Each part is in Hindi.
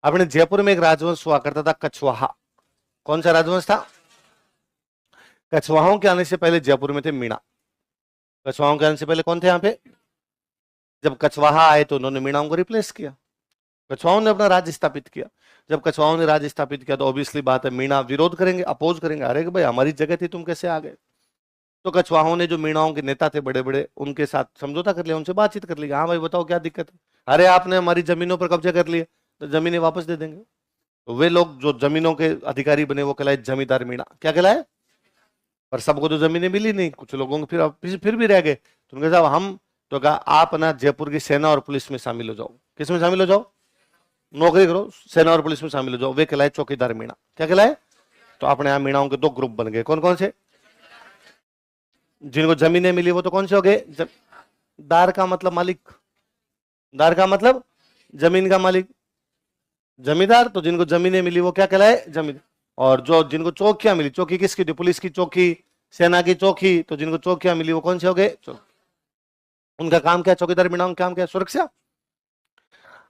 अपने जयपुर में एक राजवंश हुआ करता था, कछवाहा। कौन सा राजवंश था? कछवाहों के आने से पहले जयपुर में थे मीणा। कछवाहों के आने से पहले कौन थे यहाँ पे? जब कछवाहा आए तो उन्होंने मीणाओं को रिप्लेस किया। कछवाहों ने अपना राज्य स्थापित किया। जब कछवाहों ने राज्य स्थापित किया तो ऑब्वियसली बात है मीणा विरोध करेंगे, अपोज करेंगे, अरे कि भाई हमारी जगह थी, तुम कैसे आ गए? तो कछवाहों ने जो मीणाओं के नेता थे बड़े बड़े, उनके साथ समझौता कर लिया, उनसे बातचीत कर ली, हाँ भाई बताओ क्या दिक्कत है? अरे आपने हमारी जमीनों पर कब्जा कर लिया तो जमीनें वापस दे देंगे। तो वे लोग जो जमीनों के अधिकारी बने वो कहलाए जमींदार मीणा। क्या कहलाए? पर सबको तो जमीनें मिली नहीं, कुछ लोगों को फिर भी रह गए। तो उनके साहब हम तो कहा आप ना जयपुर की सेना और पुलिस में शामिल हो जाओ। किस में शामिल हो जाओ? नौकरी करो, सेना और पुलिस में शामिल हो जाओ। वे कहलाए चौकीदार मीणा। क्या कहलाए? तो अपने यहां मीणाओं के दो ग्रुप बन गए। कौन कौन से? जिनको जमीनें मिली वो तो कौन से हो गए? दार का मतलब मालिक, दार का मतलब जमीन का मालिक, जमींदार। तो जिनको जमीनें मिली वो क्या कहलाए? जमींदार। और जो जिनको चौकियां मिली, चौकी किसकी थी? पुलिस की चौकी, सेना की चौकी, तो जिनको चौकियां मिली वो कौन से हो गए? उनका काम क्या? चौकीदार मीणाओं का काम क्या? सुरक्षा।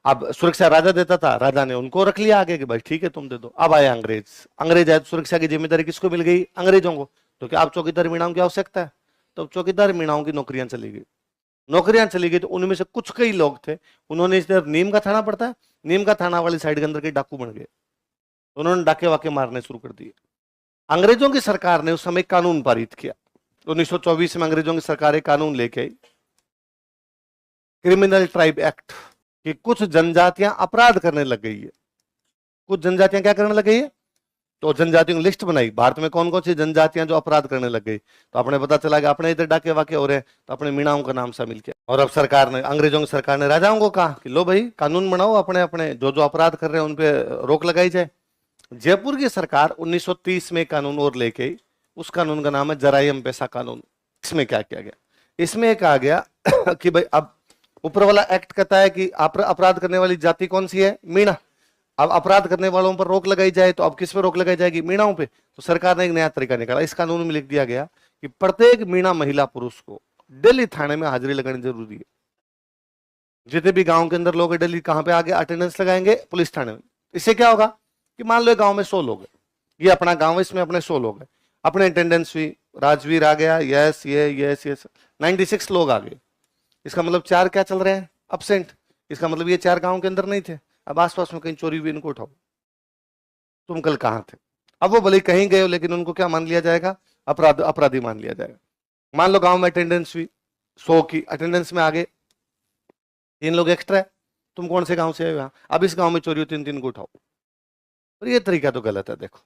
अब सुरक्षा राजा देता था, राजा ने उनको रख लिया आगे कि भाई ठीक है तुम दे दो। अब आए अंग्रेज, अंग्रेज आए तो सुरक्षा की जिम्मेदारी किसको मिल गई? अंग्रेजों को। तो क्या अब चौकीदार मीणाओं की आवश्यकता है? तो चौकीदार मीणाओं की नौकरियां चली गई। नौकरियां चली गई तो उनमें से कुछ कई लोग थे, उन्होंने इस तरह नीम का थाना पड़ता है, नीम का थाना वाली साइड के अंदर के डाकू बन गए। तो उन्होंने डाके वाके मारने शुरू कर दिए। अंग्रेजों की सरकार ने उस समय कानून पारित किया। 1924 में अंग्रेजों की सरकार एक कानून लेके आई, क्रिमिनल ट्राइब एक्ट, कि कुछ जनजातियां अपराध करने लग गई है। कुछ जनजातियां क्या करने लग गई है? तो जनजातियों की लिस्ट बनाई, भारत में कौन कौन सी जनजातियां जो अपराध करने लग गई। तो अपने पता चला कि अपने इधर डाके वाके हो रहे हैं, तो अपने मीणाओं का नाम शामिल किया। और अब सरकार ने, अंग्रेजों की सरकार ने राजाओं को कहा कि लो भाई कानून बनाओ, अपने अपने जो जो अपराध कर रहे हैं उन पे रोक लगाई जाए। जयपुर की सरकार 1930 में कानून और लेके आई। उस कानून का नाम है जरायम पेशा कानून। इसमें क्या किया गया? इसमें कहा गया कि भाई अब ऊपर वाला एक्ट कहता है कि अपराध करने वाली जाति कौन सी है? मीणा। अब अपराध करने वालों पर रोक लगाई जाए तो अब किस पे रोक लगाई जाएगी? मीणाओं पे। तो सरकार ने एक नया तरीका निकाला, इस कानून में लिख दिया गया कि प्रत्येक मीणा महिला पुरुष को डेली थाने में हाजिरी लगानी जरूरी है। जितने भी गांव के अंदर लोग डेली कहां पे आगे अटेंडेंस लगाएंगे? पुलिस थाने में। इससे क्या होगा कि मान लो गांव में 100 लोग हैं, ये अपना गांव है, इसमें अपने 100 लोग हैं, अपने अटेंडेंस हुई, राजवीर आ गया, यस ये यस यस, 96 लोग आ गए। इसका मतलब 4 क्या चल रहे हैं? अब्सेंट। इसका मतलब ये 4 गांव के अंदर नहीं थे। अब आसपास में कहीं चोरी हुई, इनको उठाओ, तुम कल कहां थे? अब वो भले ही कहीं गए हो लेकिन उनको क्या मान लिया जाएगा? अपराधी मान लिया जाएगा। मान लो गांव में अटेंडेंस हुई 100 की, अटेंडेंस में आगे 3 लोग एक्स्ट्रा है, तुम कौन से गांव से आए हो? यहाँ अब इस गांव में चोरी हो, 3 3 को उठाओ। और ये तरीका तो गलत है। देखो